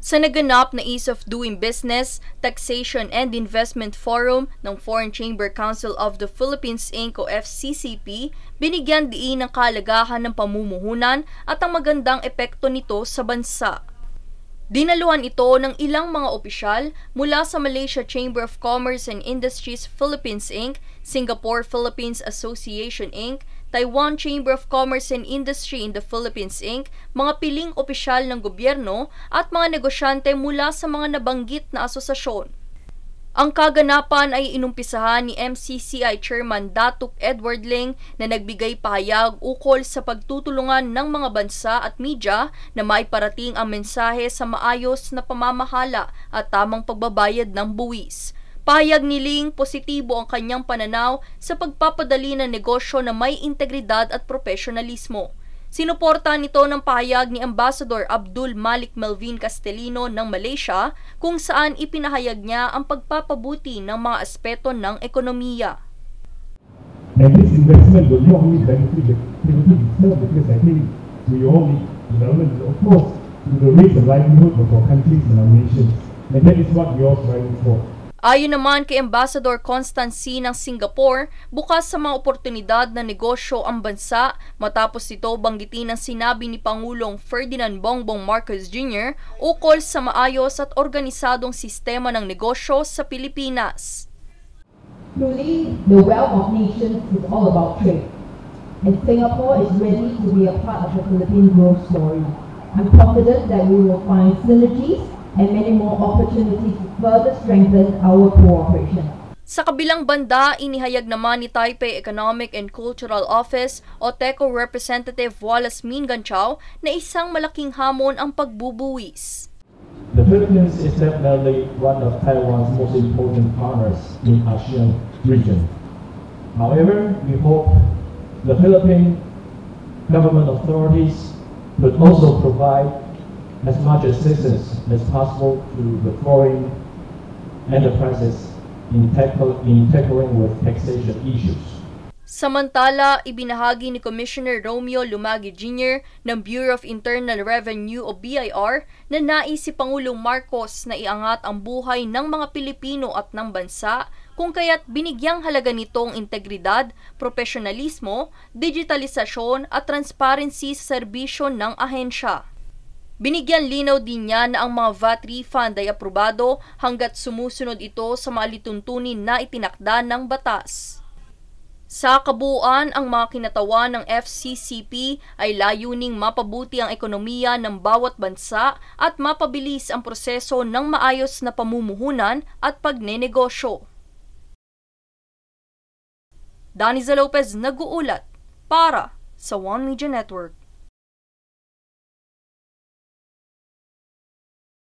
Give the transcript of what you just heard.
Sa naganap na Ease of Doing Business, Taxation and Investment Forum ng Foreign Chamber Council of the Philippines Inc. o FCCP, binigyan diin ng kahalagahan ng pamumuhunan at ang magandang epekto nito sa bansa. Dinaluhan ito ng ilang mga opisyal mula sa Malaysia Chamber of Commerce and Industries Philippines Inc., Singapore Philippines Association Inc., Taiwan Chamber of Commerce and Industry in the Philippines Inc., mga piling opisyal ng gobyerno at mga negosyante mula sa mga nabanggit na asosasyon. Ang kaganapan ay inumpisahan ni MCCI Chairman Datuk Edward Ling na nagbigay pahayag ukol sa pagtutulungan ng mga bansa at media na maiparating ang mensahe sa maayos na pamamahala at tamang pagbabayad ng buwis. Pahayag ni Ling, positibo ang kanyang pananaw sa pagpapadali ng negosyo na may integridad at profesionalismo. Sinuportahan nito ng pahayag ni Ambassador Abdul Malik Melvin Castellino ng Malaysia kung saan ipinahayag niya ang pagpapabuti ng mga aspeto ng ekonomiya. And this investment will not only benefit the Philippines itself, because I think we all need development, of course, to the raise the livelihood of our countries and our nations. And that is what we are striving for. Ayon naman kay Ambassador Constance C. ng Singapore, bukas sa mga oportunidad na negosyo ang bansa matapos ito banggitin ang sinabi ni Pangulong Ferdinand Bongbong Marcos Jr. ukol sa maayos at organisadong sistema ng negosyo sa Pilipinas. Truly, the wealth of nations is all about trade, and Singapore is ready to be a part of the Philippine growth story. I'm confident that we will find synergies and many more opportunities to further strengthen our cooperation. Sa kabilang banda, inihayag naman ni Taipei Economic and Cultural Office o TECO Representative Wallace Minganchao na isang malaking hamon ang pagbubuwis. The Philippines is definitely one of Taiwan's most important partners in ASEAN region. However, we hope the Philippine government authorities would also provide as much assistance as possible to the foreign enterprises in tackling with taxation issues. Samantala, ibinahagi ni Commissioner Romeo Lumagi Jr. ng Bureau of Internal Revenue o BIR na nais si Pangulong Marcos na iangat ang buhay ng mga Pilipino at ng bansa kung kaya't binigyang halaga nitong integridad, profesionalismo, digitalisasyon at transparency sa serbisyo ng ahensya. Binigyan linaw din niya na ang mga VAT refund ay aprobado hanggat sumusunod ito sa mga lituntunin na itinakda ng batas. Sa kabuuan, ang mga kinatawan ng FCCP ay layuning mapabuti ang ekonomiya ng bawat bansa at mapabilis ang proseso ng maayos na pamumuhunan at pagnenegosyo. Daniza Lopez nag-uulat para sa One Media Network.